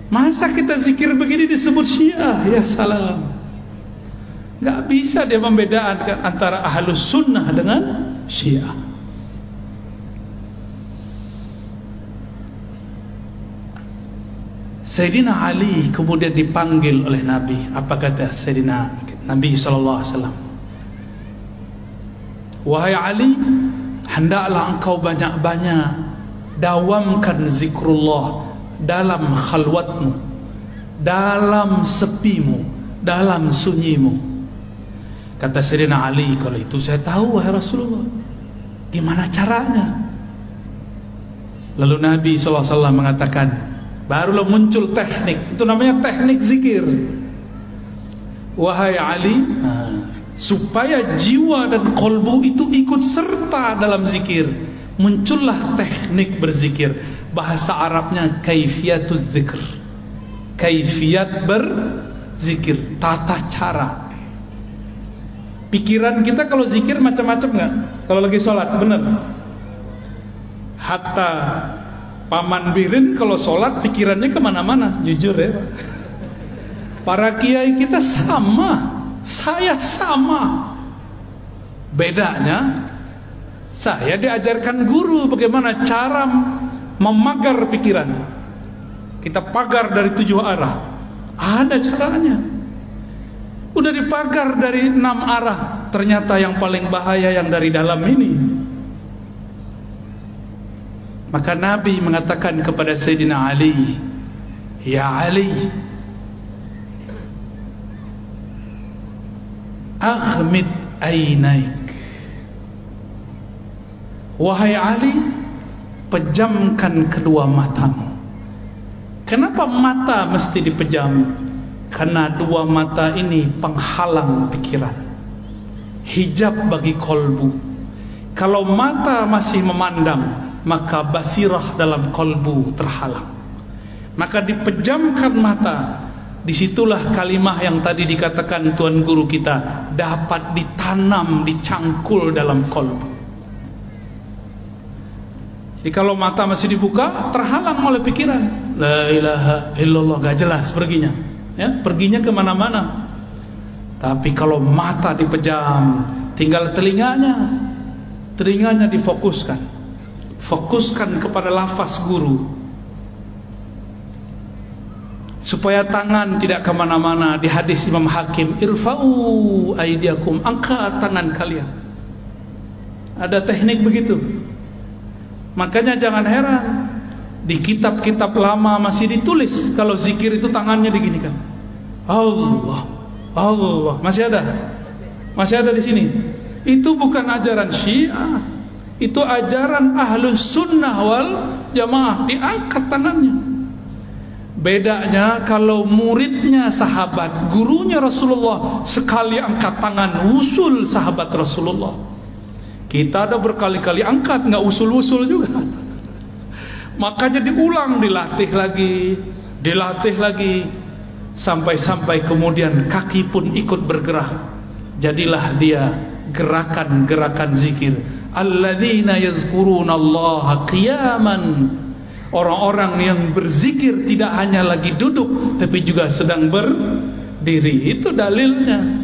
Masa kita zikir begini disebut Syiah? Ya salam. Gak bisa dia membedakan antara Ahlus Sunnah dengan Syiah. Sayyidina Ali kemudian dipanggil oleh Nabi. Apa kata Sayyidina Nabi SAW? Wahai Ali, hendaklah engkau banyak-banyak dawamkan zikrullah dalam khalwatmu, dalam sepimu, dalam sunyimu. Kata Sayyidina Ali, kalau itu saya tahu wahai Rasulullah. Gimana caranya? Lalu Nabi SAW mengatakan, barulah muncul teknik. Itu namanya teknik zikir. Wahai Ali, supaya jiwa dan kolbu itu ikut serta dalam zikir, muncullah teknik berzikir. Bahasa Arabnya kaifiyatuz zikr, kaifiyat berzikir, tata cara. Pikiran kita kalau zikir macam-macam nggak? Kalau lagi sholat, benar? Hatta Paman Birin kalau sholat pikirannya kemana-mana, jujur ya Pak. Para kiai kita sama, saya sama. Bedanya, saya diajarkan guru bagaimana cara memagar pikiran. Kita pagar dari 7 arah. Ada caranya. Udah dipagar dari 6 arah. Ternyata yang paling bahaya yang dari dalam ini. Maka Nabi mengatakan kepada Sayyidina Ali, ya Ali, aghmid ainaik. Wahai Ali, pejamkan kedua matamu. Kenapa mata mesti dipejam? Karena dua mata ini penghalang pikiran, hijab bagi kolbu. Kalau mata masih memandang, maka basirah dalam kolbu terhalang. Maka dipejamkan mata. Disitulah kalimah yang tadi dikatakan Tuan Guru kita dapat ditanam, dicangkul dalam kolbu. Jadi kalau mata masih dibuka, terhalang oleh pikiran. La ilaha illallah, gak jelas perginya, ya, perginya kemana-mana. Tapi kalau mata dipejam, tinggal telinganya difokuskan. Fokuskan kepada lafaz guru, supaya tangan tidak kemana-mana. Di hadis Imam Hakim, irfa'u aidiakum, angkat tangan kalian. Ada teknik begitu. Makanya jangan heran, di kitab-kitab lama masih ditulis kalau zikir itu tangannya diginikan. Allah, Allah, masih ada di sini. Itu bukan ajaran Syiah, itu ajaran Ahlus Sunnah wal Jamaah. Diangkat tangannya. Bedanya kalau muridnya sahabat, gurunya Rasulullah, sekali angkat tangan usul sahabat Rasulullah. Kita ada berkali-kali angkat, nggak usul-usul juga. Makanya diulang, dilatih lagi, sampai kemudian kaki pun ikut bergerak. Jadilah dia gerakan-gerakan zikir. Alladzina yazkurunallaha qiyaman. Orang-orang yang berzikir tidak hanya lagi duduk, tapi juga sedang berdiri. Itu dalilnya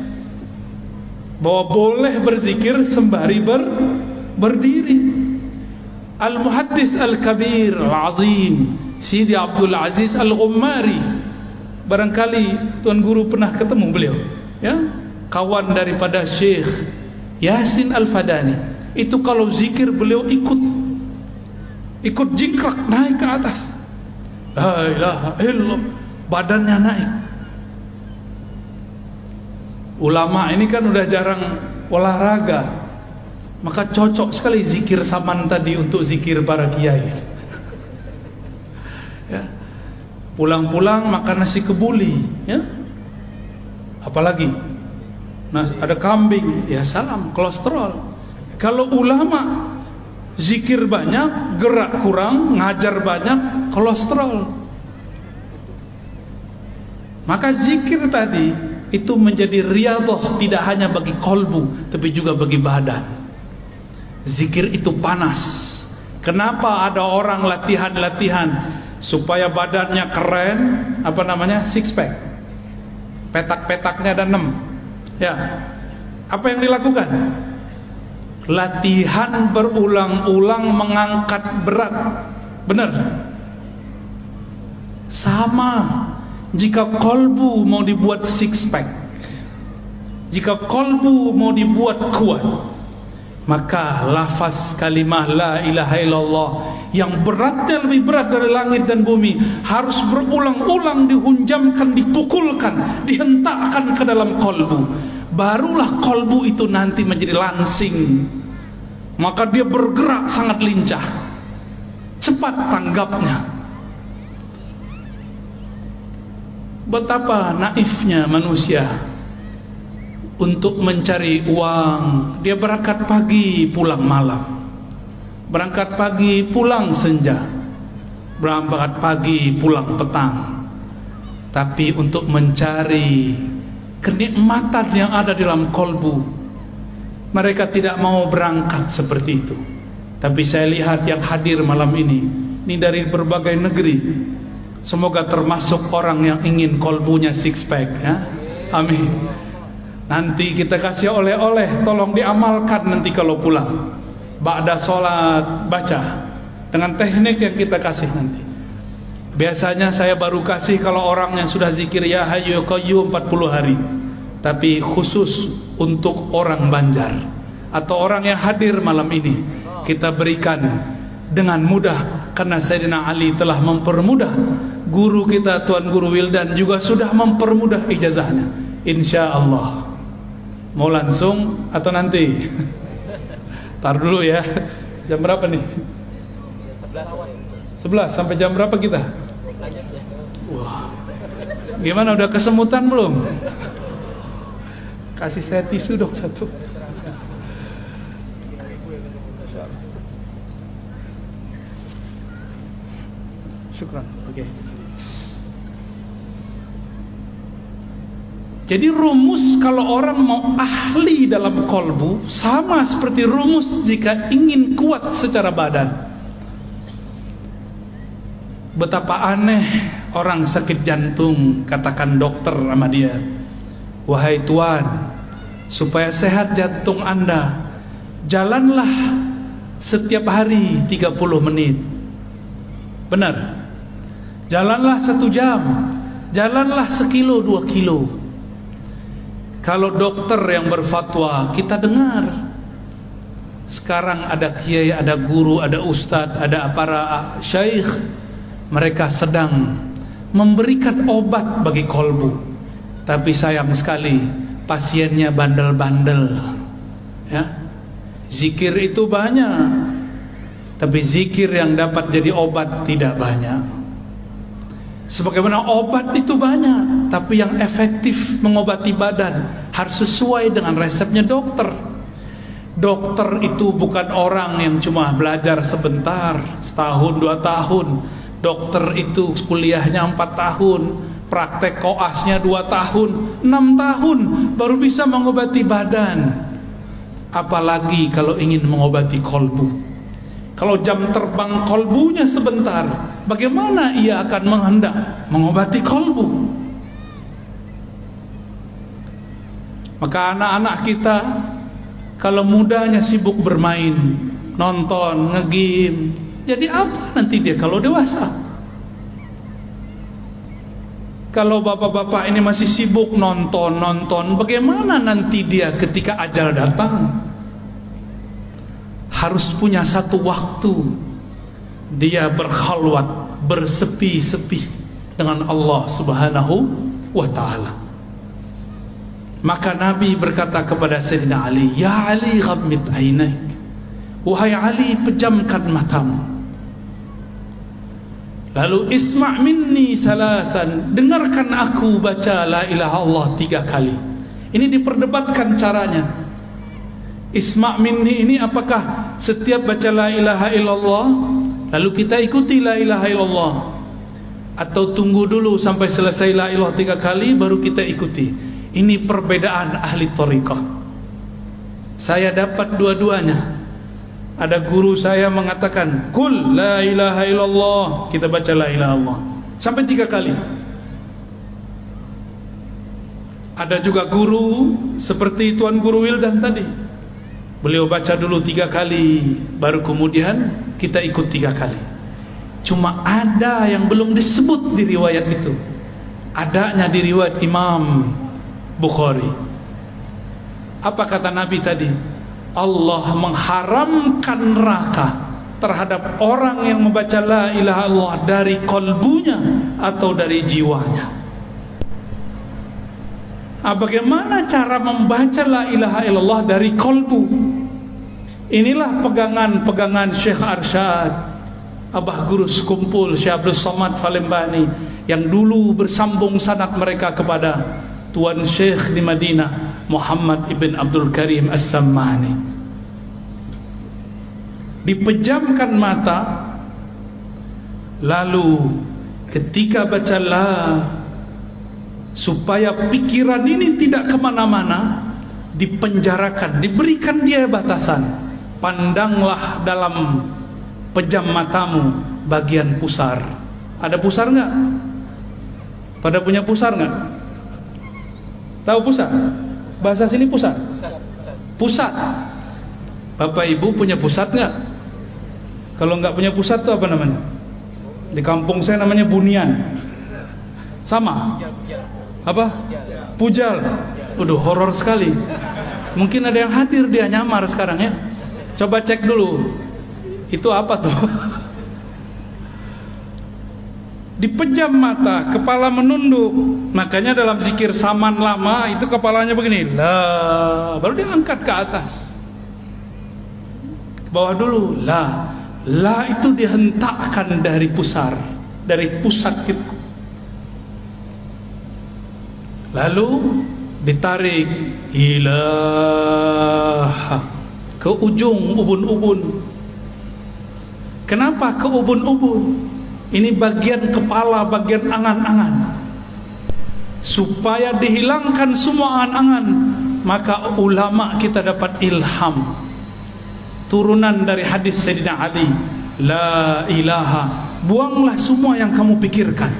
bahwa boleh berzikir sembari berdiri. Al-Muhaddis Al-Kabir Al-Azim Sidi Abdul Aziz Al-Ghummari, barangkali Tuan Guru pernah ketemu beliau, ya, kawan daripada Syekh Yasin Al-Fadani. Itu kalau zikir beliau ikut jingkrak naik ke atas. La ilaha illallah, badannya naik. Ulama ini kan udah jarang olahraga, maka cocok sekali zikir saman tadi untuk zikir para kiai. Ya. Pulang-pulang makan nasi kebuli, ya. Apalagi ada kambing, ya salam, kolesterol. Kalau ulama zikir banyak, gerak kurang, ngajar banyak, kolesterol. Maka zikir tadi itu menjadi riyadhah, tidak hanya bagi kolbu tapi juga bagi badan. Zikir itu panas. Kenapa ada orang latihan supaya badannya keren, apa namanya, six pack, petak-petaknya ada 6. Ya, apa yang dilakukan? Latihan berulang-ulang mengangkat berat. Benar. Sama jika kolbu mau dibuat six pack, jika kolbu mau dibuat kuat, maka lafaz kalimah la ilaha illallah yang beratnya lebih berat dari langit dan bumi harus berulang-ulang dihunjamkan, dipukulkan, dihentakkan ke dalam kolbu. Barulah kolbu itu nanti menjadi langsing, maka dia bergerak sangat lincah, cepat tanggapnya. Betapa naifnya manusia untuk mencari uang. Dia berangkat pagi pulang malam, berangkat pagi pulang senja, berangkat pagi pulang petang. Tapi untuk mencari kenikmatan yang ada di dalam kolbu, mereka tidak mau berangkat seperti itu. Tapi saya lihat yang hadir malam ini dari berbagai negeri. Semoga termasuk orang yang ingin kolbunya six pack, ya. Amin. Nanti kita kasih oleh-oleh, tolong diamalkan nanti kalau pulang. Ba'da sholat baca dengan teknik yang kita kasih nanti. Biasanya saya baru kasih kalau orang yang sudah zikir ya hayyu ya qayyum 40 hari. Tapi khusus untuk orang Banjar atau orang yang hadir malam ini, kita berikan dengan mudah, karena Sayyidina Ali telah mempermudah. Guru kita Tuan Guru Wildan juga sudah mempermudah ijazahnya. Insya Allah. Mau langsung atau nanti? Tar dulu ya. Jam berapa nih? 11 sampai jam berapa kita? Wah. Gimana, udah kesemutan belum? Kasih saya tisu dong satu. Syukran. Oke. Jadi rumus kalau orang mau ahli dalam kolbu sama seperti rumus jika ingin kuat secara badan. Betapa aneh orang sakit jantung, katakan dokter sama dia, wahai tuan, supaya sehat jantung Anda, jalanlah setiap hari 30 menit. Benar. Jalanlah 1 jam, jalanlah 1 kilo 2 kilo. Kalau dokter yang berfatwa kita dengar. Sekarang ada kiai, ada guru, ada ustadz, ada para syaikh, mereka sedang memberikan obat bagi kolbu. Tapi sayang sekali pasiennya bandel-bandel, ya. Zikir itu banyak, tapi zikir yang dapat jadi obat tidak banyak. Sebagaimana obat itu banyak, tapi yang efektif mengobati badan harus sesuai dengan resepnya dokter. Dokter itu bukan orang yang cuma belajar sebentar, setahun 2 tahun. Dokter itu kuliahnya 4 tahun, praktek koasnya 2 tahun, 6 tahun baru bisa mengobati badan. Apalagi kalau ingin mengobati kolbu. Kalau jam terbang kolbunya sebentar, bagaimana ia akan menghendak mengobati kolbu? Maka anak-anak kita kalau mudanya sibuk bermain, nonton, nge-game, jadi apa nanti dia kalau dewasa? Kalau bapak-bapak ini masih sibuk nonton, bagaimana nanti dia ketika ajal datang? Harus punya satu waktu dia berkhalwat, bersepi-sepi dengan Allah Subhanahu wa ta'ala. Maka Nabi berkata kepada Sayyidina Ali, ya Ali ghammid ainaik, wahai Ali pejamkan matamu. Lalu isma' minni salasan, dengarkan aku baca la ilaha Allah 3 kali. Ini diperdebatkan caranya. Isma' minni ini apakah setiap baca la ilaha illallah lalu kita ikuti la ilaha illallah, atau tunggu dulu sampai selesai la ilaha 3 kali baru kita ikuti? Ini perbedaan ahli thariqah. Saya dapat dua-duanya. Ada guru saya mengatakan, "Qul la ilaha illallah." Kita baca la ilaha illallah sampai 3 kali. Ada juga guru seperti Tuan Guru Wildan tadi. Beliau baca dulu 3 kali, baru kemudian kita ikut 3 kali. Cuma ada yang belum disebut di riwayat itu. Adanya di riwayat Imam Bukhari. Apa kata Nabi tadi? Allah mengharamkan neraka terhadap orang yang membaca la ilaha illallah dari kolbunya atau dari jiwanya. Bagaimana cara membaca la ilaha illallah dari kolbu? Inilah pegangan-pegangan Syekh Arsyad, Abah Guru Sekumpul Syekh Abdul Somad Falembani, yang dulu bersambung sanad mereka kepada Tuan Syekh di Madinah, Muhammad ibn Abdul Karim As-Sammani. Dipejamkan mata, lalu ketika baca la, supaya pikiran ini tidak kemana-mana, dipenjarakan, diberikan dia batasan. Pandanglah dalam pejam matamu bagian pusar. Ada pusar nggak? Pada punya pusar nggak? Tahu pusat? Bahasa sini pusat. Pusat. Bapak Ibu punya pusat nggak? Kalau nggak punya pusat itu apa namanya? Di kampung saya namanya bunian. Sama? Apa? Pujal. Udah horor sekali. Mungkin ada yang hadir, dia nyamar sekarang ya. Coba cek dulu. Itu apa tuh? Dipejam mata, kepala menunduk. Makanya dalam zikir saman lama itu kepalanya begini, la, baru diangkat ke atas. Ke bawah dulu, la. La itu dihentakkan dari pusar, dari pusat kita. Lalu ditarik ilaha ke ujung ubun-ubun. Kenapa ke ubun-ubun? Ini bagian kepala, bagian angan-angan. Supaya dihilangkan semua angan-angan, maka ulama kita dapat ilham. Turunan dari hadis Sayyidina Ali, la ilaha. Buanglah semua yang kamu pikirkan,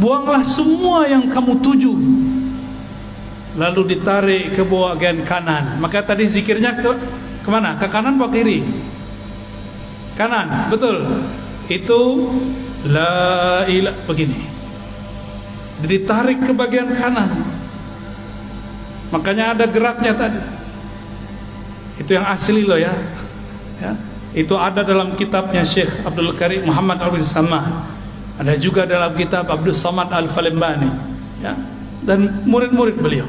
buanglah semua yang kamu tuju. Lalu ditarik ke bagian kanan. Maka tadi zikirnya kemana? Ke kanan atau kiri? Kanan, betul. Itu la ilaha begini. Ditarik ke bagian kanan. Makanya ada geraknya tadi. Itu yang asli loh ya. Itu ada dalam kitabnya Syekh Abdul Karim Muhammad Al-Samah. Ada juga dalam kitab Abdul Somad Al-Falembani ya. Dan murid-murid beliau.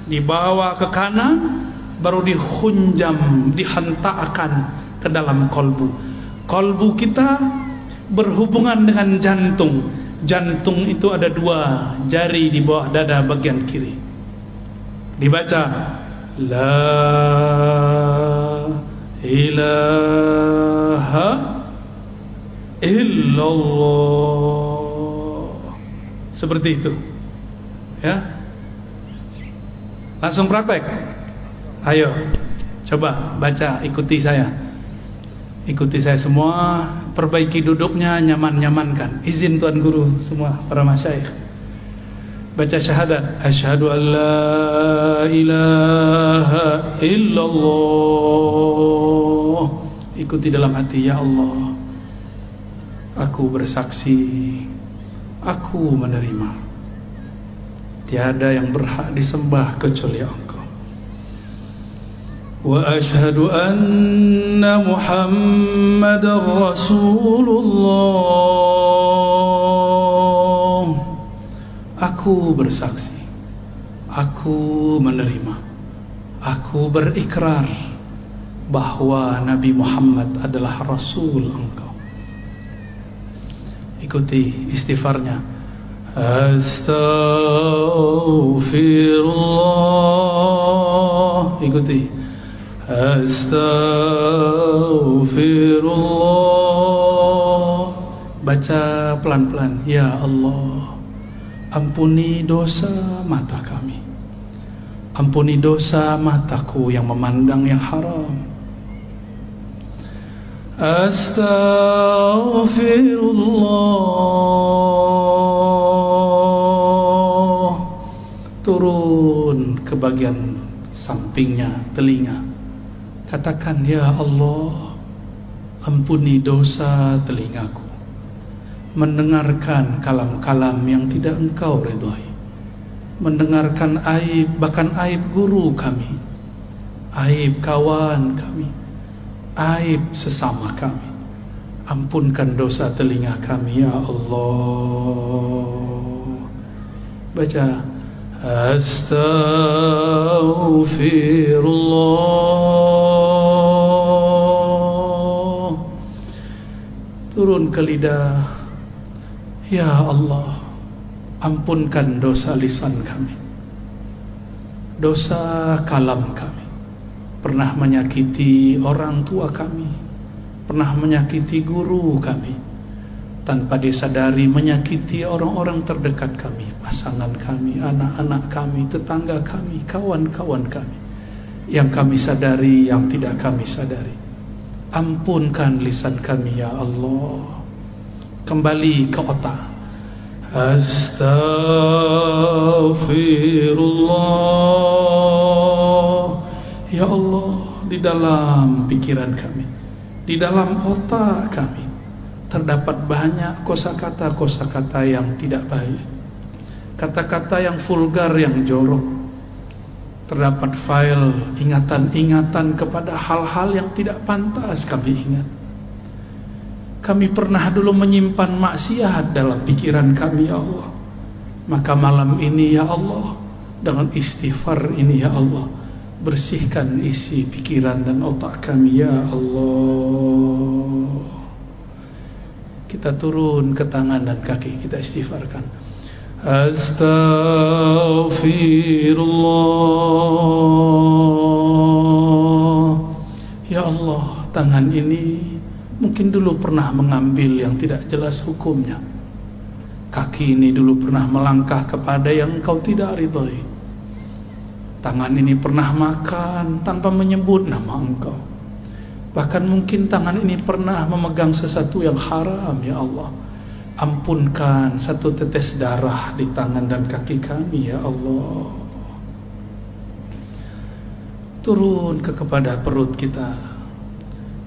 Dibawa ke kanan, baru dihunjam, dihentakkan ke dalam kolbu. Kolbu kita berhubungan dengan jantung. Jantung itu ada 2 jari di bawah dada bagian kiri. Dibaca la ilaha illallah. Seperti itu ya. Langsung praktek. Ayo coba baca, ikuti saya. Ikuti saya semua, perbaiki duduknya, nyaman-nyamankan. Izin Tuan Guru semua, para masyayikh. Baca syahadat, asyhadu an la ilaha illallah. Ikuti dalam hati, ya Allah, aku bersaksi, aku menerima, tiada yang berhak disembah kecuali Engkau. Wa asyhadu anna Muhammadar Rasulullah. Aku bersaksi, aku menerima, aku berikrar bahwa Nabi Muhammad adalah Rasul Engkau. Ikuti istighfarnya. Astaghfirullah. Ikuti. Astaghfirullah. Baca pelan-pelan. Ya Allah, ampuni dosa mata kami, ampuni dosa mataku yang memandang yang haram. Astaghfirullah. Turun ke bagian sampingnya telinga. Katakan, ya Allah, ampuni dosa telingaku, mendengarkan kalam-kalam yang tidak Engkau ridhai, mendengarkan aib, bahkan aib guru kami, aib kawan kami, aib sesama kami. Ampunkan dosa telinga kami, ya Allah. Baca, astaghfirullah. Turun ke lidah, ya Allah, ampunkan dosa lisan kami, dosa kalam kami. Pernah menyakiti orang tua kami, pernah menyakiti guru kami, tanpa disadari menyakiti orang-orang terdekat kami, pasangan kami, anak-anak kami, tetangga kami, kawan-kawan kami, yang kami sadari, yang tidak kami sadari. Ampunkan lisan kami, ya Allah. Kembali ke otak. Astaghfirullah. Ya Allah, di dalam pikiran kami, di dalam otak kami, terdapat banyak kosakata-kosakata yang tidak baik, kata-kata yang vulgar, yang jorok. Terdapat file ingatan-ingatan kepada hal-hal yang tidak pantas kami ingat. Kami pernah dulu menyimpan maksiat dalam pikiran kami, ya Allah. Maka malam ini, ya Allah, dengan istighfar ini, ya Allah, bersihkan isi pikiran dan otak kami, ya Allah. Kita turun ke tangan dan kaki, kita istighfarkan. Astaghfirullah. Ya Allah, tangan ini mungkin dulu pernah mengambil yang tidak jelas hukumnya. Kaki ini dulu pernah melangkah kepada yang Engkau tidak ridhoi. Tangan ini pernah makan tanpa menyebut nama Engkau. Bahkan mungkin tangan ini pernah memegang sesuatu yang haram, ya Allah. Ampunkan satu tetes darah di tangan dan kaki kami, ya Allah. Turun kepada perut kita,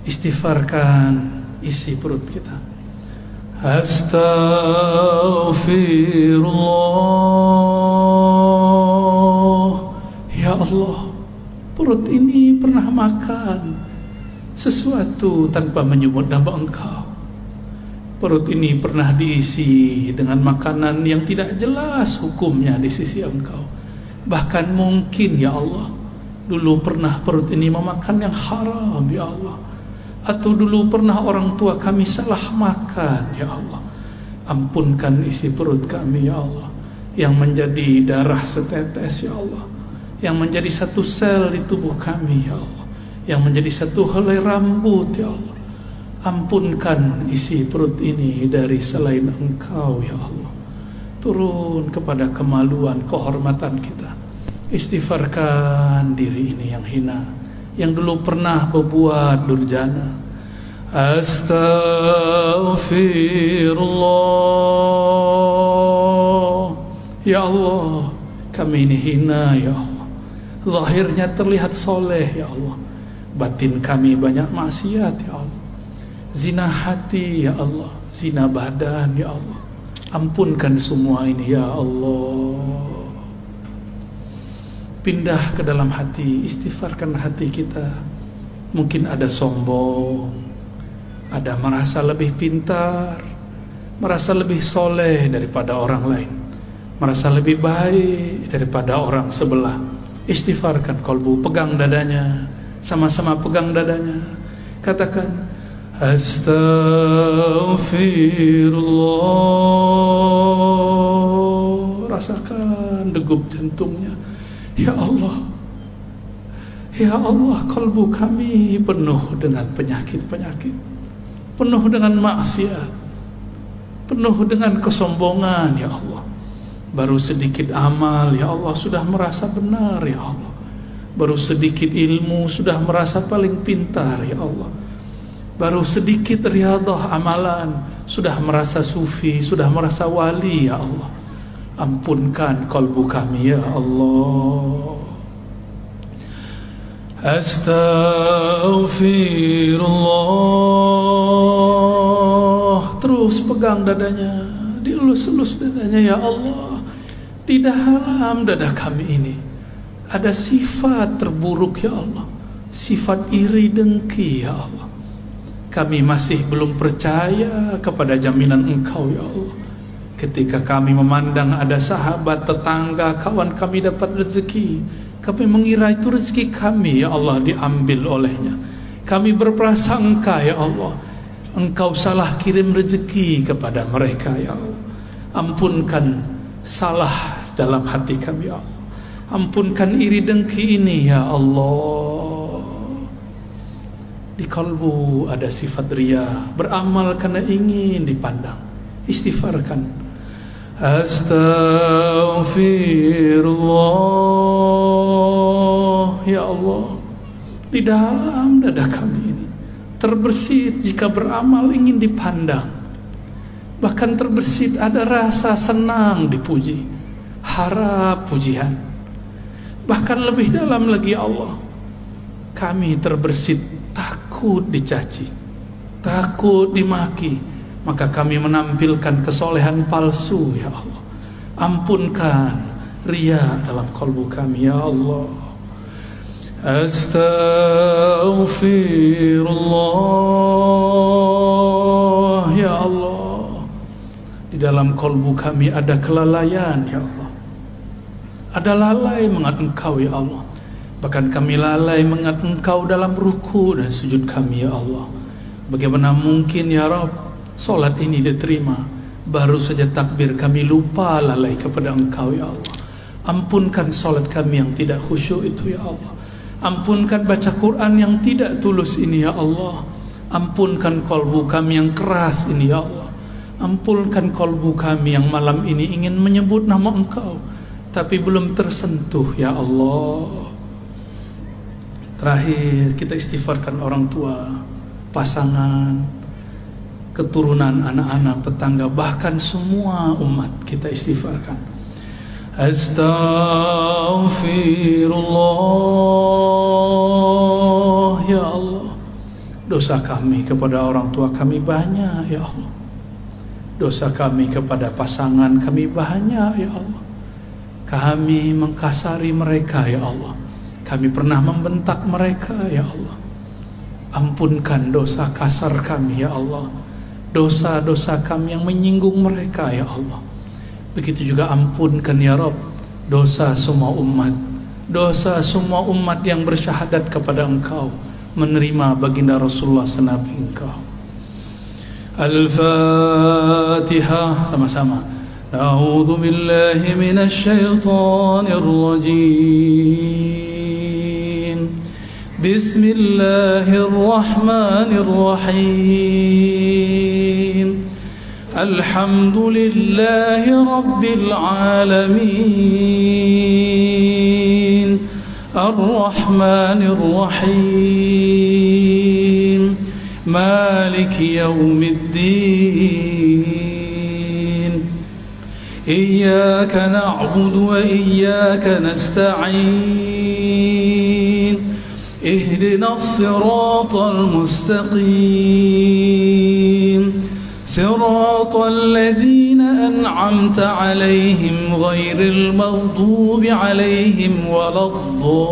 istighfarkan isi perut kita. Astaghfirullah. Ya Allah, perut ini pernah makan sesuatu tanpa menyebut nama Engkau. Perut ini pernah diisi dengan makanan yang tidak jelas hukumnya di sisi Engkau. Bahkan mungkin, ya Allah, dulu pernah perut ini memakan yang haram, ya Allah. Atau dulu pernah orang tua kami salah makan, ya Allah. Ampunkan isi perut kami, ya Allah, yang menjadi darah setetes, ya Allah, yang menjadi satu sel di tubuh kami, ya Allah, yang menjadi satu helai rambut, ya Allah. Ampunkan isi perut ini dari selain Engkau, ya Allah. Turun kepada kemaluan, kehormatan kita. Istighfarkan diri ini yang hina, yang dulu pernah berbuat durjana. Astaghfirullah. Ya Allah, kami ini hina, ya Allah. Zahirnya terlihat soleh, ya Allah. Batin kami banyak maksiat, ya Allah. Zina hati, ya Allah. Zina badan, ya Allah. Ampunkan semua ini, ya Allah. Pindah ke dalam hati, istighfarkan hati kita. Mungkin ada sombong, ada merasa lebih pintar, merasa lebih soleh daripada orang lain, merasa lebih baik daripada orang sebelah. Istighfarkan kolbu, pegang dadanya, sama-sama pegang dadanya. Katakan, Astaghfirullah. Rasakan degup jantungnya. Ya Allah, ya Allah, kalbu kami penuh dengan penyakit-penyakit, penuh dengan maksiat, penuh dengan kesombongan, ya Allah. Baru sedikit amal, ya Allah, sudah merasa benar, ya Allah. Baru sedikit ilmu, sudah merasa paling pintar, ya Allah. baru sedikit riyadhah amalan, sudah merasa sufi, sudah merasa wali. Ya Allah, ampunkan kalbu kami ya Allah. Astaghfirullah. Terus pegang dadanya, dielus-elus dadanya. Ya Allah, di dalam dada kami ini ada sifat terburuk ya Allah, sifat iri dengki ya Allah. Kami masih belum percaya kepada jaminan Engkau ya Allah. Ketika kami memandang ada sahabat, tetangga, kawan kami dapat rezeki, kami mengira itu rezeki kami ya Allah diambil olehnya. Kami berprasangka ya Allah, Engkau salah kirim rezeki kepada mereka ya Allah. Ampunkan salah dalam hati kami ya Allah. Ampunkan iri dengki ini ya Allah. Di kalbu ada sifat riya, beramal karena ingin dipandang. Istighfarkan. Astaghfirullah. Ya Allah, di dalam dada kami ini terbersit jika beramal ingin dipandang. Bahkan terbersit ada rasa senang dipuji, harap pujian. Bahkan lebih dalam lagi ya Allah, kami terbersit takut dicaci, takut dimaki, maka kami menampilkan kesolehan palsu ya Allah. Ampunkan riya dalam kalbu kami ya Allah. Astaghfirullah. Ya Allah, di dalam kalbu kami ada kelalaian ya Allah. Ada lalai mengingat Engkau ya Allah. Bahkan kami lalai mengingat Engkau dalam ruku dan sujud kami ya Allah. Bagaimana mungkin ya Rabb solat ini diterima, baru saja takbir kami lupa lalai kepada Engkau ya Allah. Ampunkan solat kami yang tidak khusyuk itu ya Allah. Ampunkan baca Quran yang tidak tulus ini ya Allah. Ampunkan kalbu kami yang keras ini ya Allah. Ampunkan kalbu kami yang malam ini ingin menyebut nama Engkau tapi belum tersentuh ya Allah. Terakhir kita istighfarkan orang tua, pasangan, keturunan, anak-anak, tetangga, bahkan semua umat kita istighfarkan. Astaghfirullah. Ya Allah, dosa kami kepada orang tua kami banyak ya Allah. Dosa kami kepada pasangan kami banyak ya Allah. Kami mengkasari mereka ya Allah. Kami pernah membentak mereka ya Allah. Ampunkan dosa kasar kami ya Allah. Dosa-dosa kami yang menyinggung mereka ya Allah. Begitu juga ampunkan ya Rabb dosa semua umat. Dosa semua umat yang bersyahadat kepada Engkau, menerima baginda Rasulullah senabi Engkau. Al-Fatihah sama-sama. A'udzu billahi minasy syaithanir rajim. Bismillahirrahmanirrahim. Alhamdulillahi rabbil alamin. Ar-Rahmanir Rahim. Maliki yaumiddin. Iyyaka na'budu wa iyyaka nasta'in. اهدنا الصراط المستقيم صراط الذين أنعمت عليهم غير المغضوب عليهم ولا الضالين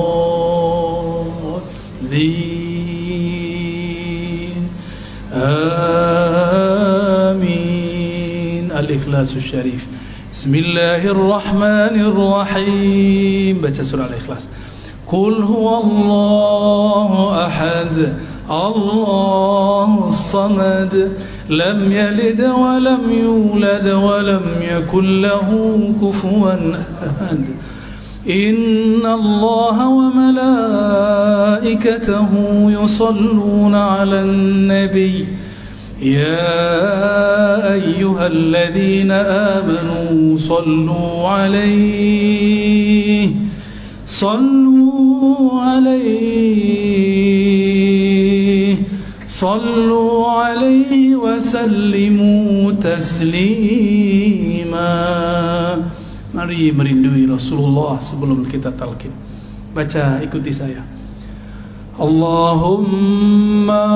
آمين. الإخلاص الشريف. بسم الله الرحمن الرحيم. baca surah Al-Ikhlas. قل هو الله أحد الله الصمد لم يلد ولم يولد ولم يكن له كفوا أحد. إن الله وملائكته يصلون على النبي يا أيها الذين آمنوا صلوا عليه sallu alaihi wa sallimu taslima. Mari merindui Rasulullah sebelum kita talqin. Baca, ikuti saya. Allahumma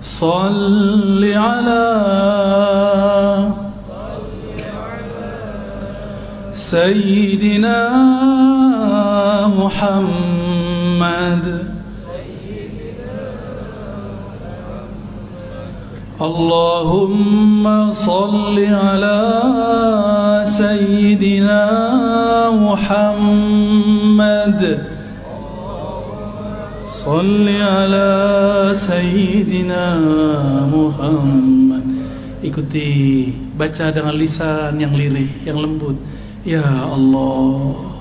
salli ala Sayyidina Muhammad. Allahumma salli ala Sayyidina Muhammad. Salli ala Sayyidina Muhammad. Ikuti, baca dengan lisan yang lirih, yang lembut. Ya Allah,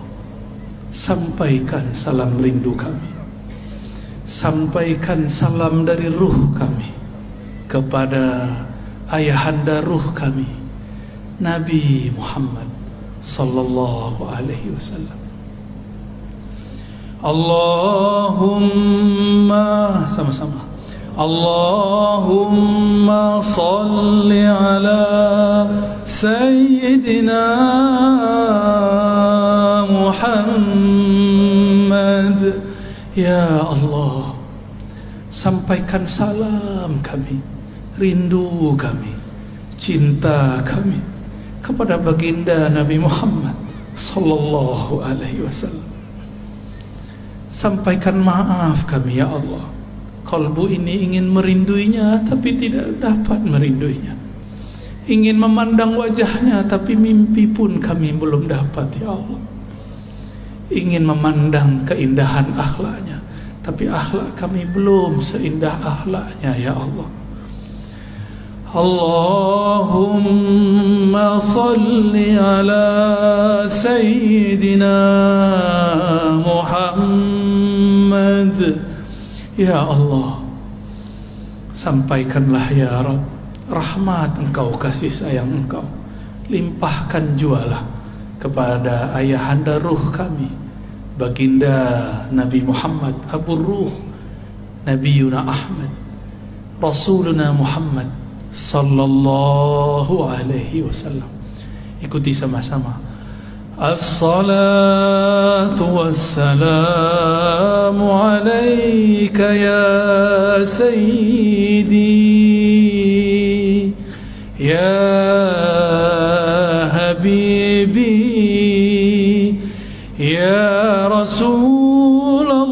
sampaikan salam rindu kami, sampaikan salam dari ruh kami kepada ayahanda ruh kami, Nabi Muhammad sallallahu alaihi wasallam. Allahumma, sama-sama. Allahumma salli ala Sayyidina Muhammad. Ya Allah, sampaikan salam kami, rindu kami, cinta kami kepada baginda Nabi Muhammad sallallahu alaihi wasallam. Sampaikan maaf kami ya Allah, kalbu ini ingin merinduinya tapi tidak dapat merinduinya, ingin memandang wajahnya tapi mimpi pun kami belum dapat ya Allah, ingin memandang keindahan akhlaknya tapi akhlak kami belum seindah akhlaknya ya Allah. Allahumma salli ala Sayyidina Muhammad. Ya Allah, sampaikanlah ya Rabb rahmat Engkau, kasih sayang Engkau, limpahkan jualah kepada ayahanda ruh kami, baginda Nabi Muhammad, Abu Ruh, Nabiyuna Ahmad, Rasuluna Muhammad sallallahu alaihi wasallam. Ikuti sama-sama. As-salatu wassalamu alayka ya sayyidi ya habibi ya Rasulullah.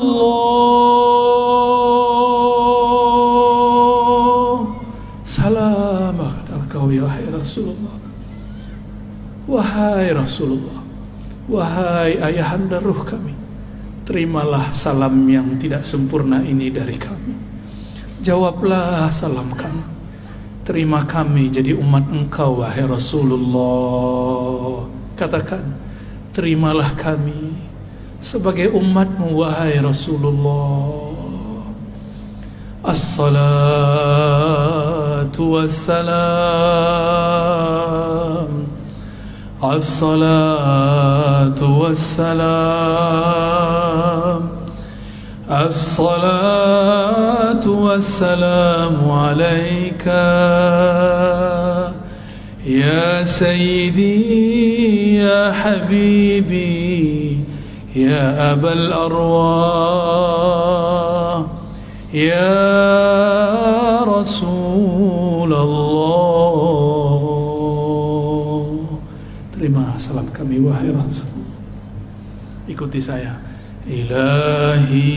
Salamat engkau ya Rasulullah. Wahai Rasulullah, wahai ayahanda ruh kami, terimalah salam yang tidak sempurna ini dari kami. Jawablah salam kami. Terima kami jadi umat engkau wahai Rasulullah. Katakan, terimalah kami sebagai umatmu wahai Rasulullah. As-salatu wassalam, as-salatu wassalam, as-salatu wassalamu alayka ya sayyidi ya habibi ya abal arwah ya Rasulullah. Terima salam kami wahai Rasul. Ikuti saya. Ilahi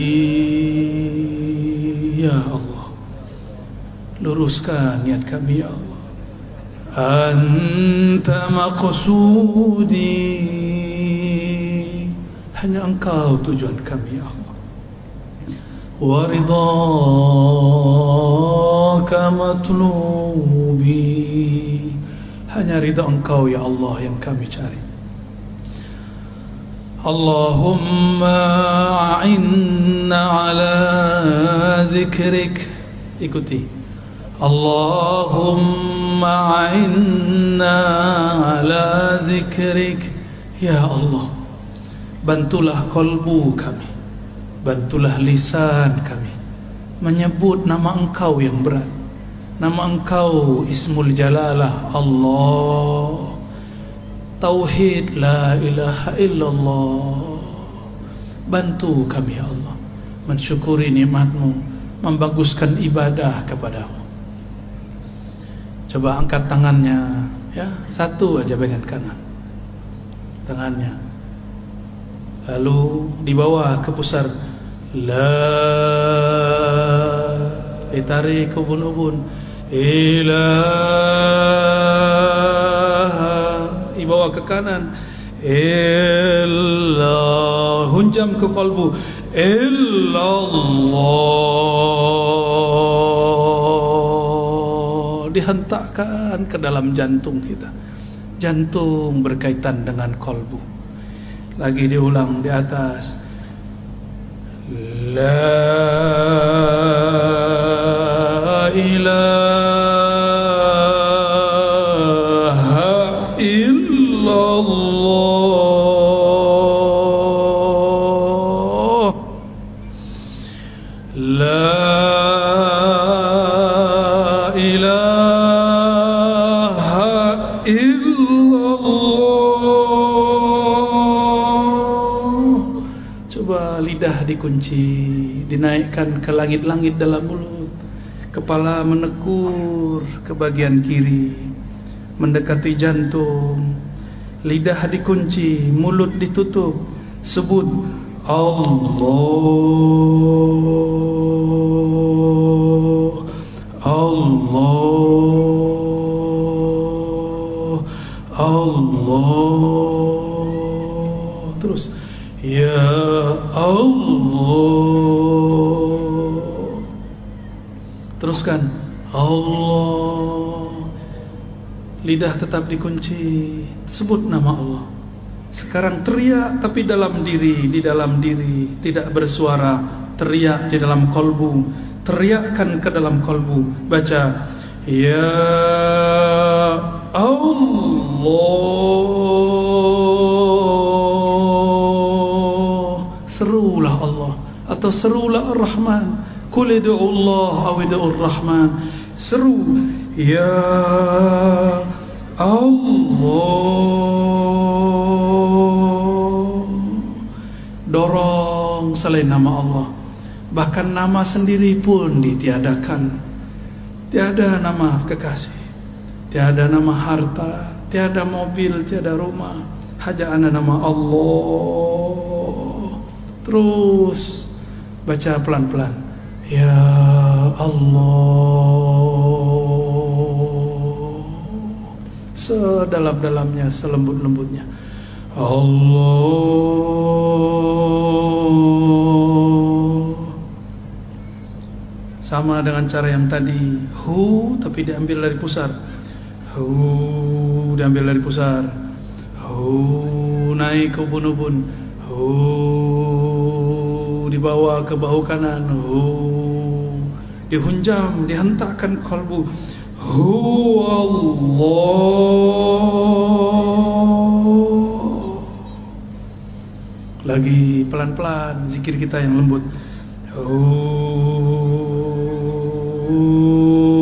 ya Allah, luruskan niat kami ya Allah. Anta maqsudi, hanya Engkau tujuan kami ya Allah. Wa ridhaka matlubi, hanya ridha Engkau ya Allah yang kami cari. Allahumma a'inna ala zikrik. Ikuti. Allahumma a'inna ala zikrik. Ya Allah, bantulah kalbu kami, bantulah lisan kami menyebut nama Engkau yang berat. Nama Engkau Ismul Jalalah Allah, Tauhid la ilaha illallah. Bantu kami ya Allah mensyukuri nikmat-Mu, membaguskan ibadah kepadamu. Coba angkat tangannya, ya, satu aja bagian kanan tangannya, lalu di bawah ke pusar, ditarik ke ubun-ubun, ilaha, dibawa ke kanan, illallah, hunjam ke kalbu, illallah, dihentakkan ke dalam jantung kita. Jantung berkaitan dengan kalbu. Lagi diulang di atas, la ilaha illallah, la ilaha illallah. Coba lidah dikunci, dinaikkan ke langit-langit dalam mulut. Kepala menekur ke bagian kiri, mendekati jantung. Lidah dikunci, mulut ditutup. Sebut Allah, Allah, Allah. Terus ya Allah. Teruskan Allah. Lidah tetap dikunci, sebut nama Allah. Sekarang teriak tapi dalam diri, di dalam diri, tidak bersuara. Teriak di dalam kolbu, teriakkan ke dalam kolbu. Baca ya Allah. Serulah Allah atau serulah Ar-Rahman. Qul ud'u Allah aw ud'u Ar-Rahman. Seru ya Allah. Dorong selain nama Allah. Bahkan nama sendiri pun ditiadakan. Tiada nama kekasih, tiada nama harta, tiada mobil, tiada rumah. Hanya ada nama Allah. Terus baca pelan-pelan. Ya Allah, sedalam-dalamnya, selembut-lembutnya. Allah. Sama dengan cara yang tadi, hu tapi diambil dari pusar. Hu diambil dari pusar. Hu naik ke ubun-ubun. Hu dibawa ke bahu kanan. Hu dihunjam, dihentakkan kalbu. Allah. Lagi pelan-pelan zikir kita yang lembut.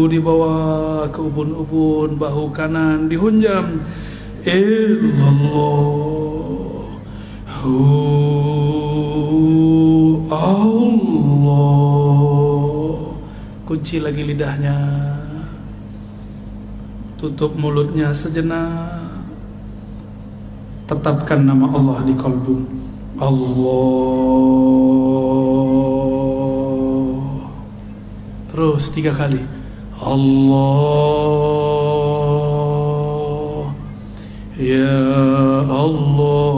Dibawa ke ubun-ubun, bahu kanan dihunjam. Illallah. Allah. Kunci lagi lidahnya, tutup mulutnya sejenak, tetapkan nama Allah di kalbu. Allah. Terus 3 kali. Allah, ya Allah.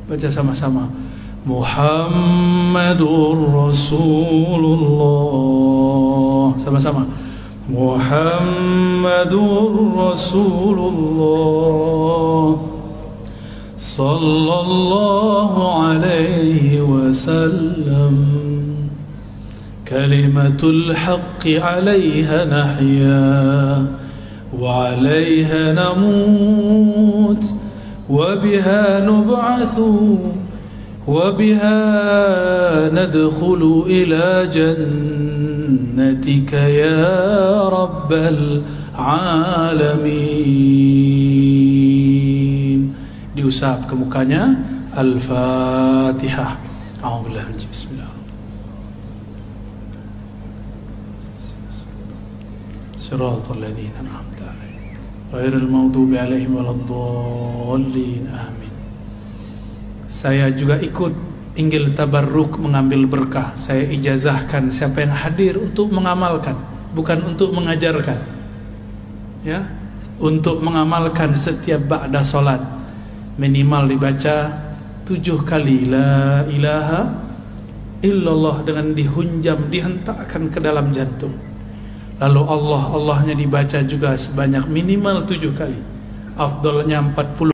Baca sama-sama. Muhammadur Rasulullah. Sama-sama. Muhammadur Rasulullah sallallahu alaihi wasallam. Kalimatul haqqi 'alaiha nahya wa 'alaiha namut wa biha nub'atsu وبها ندخل إلى جنتك يا رب العالمين. Diusap ke mukanya. Al-Fatihah. A'udzubillahi minasyaitonir rajim. Bismillah. Shiratal ladzina an'amta 'alaihim ghairil maghdubi 'alaihim waladdallin. Amin. Saya juga ikut inggil tabarruk mengambil berkah. Saya ijazahkan siapa yang hadir untuk mengamalkan, bukan untuk mengajarkan. Ya, untuk mengamalkan setiap ba'da salat minimal dibaca 7 kali la ilaha illallah dengan dihunjam, dihentakkan ke dalam jantung. Lalu Allahnya dibaca juga sebanyak minimal 7 kali. Afdalnya 40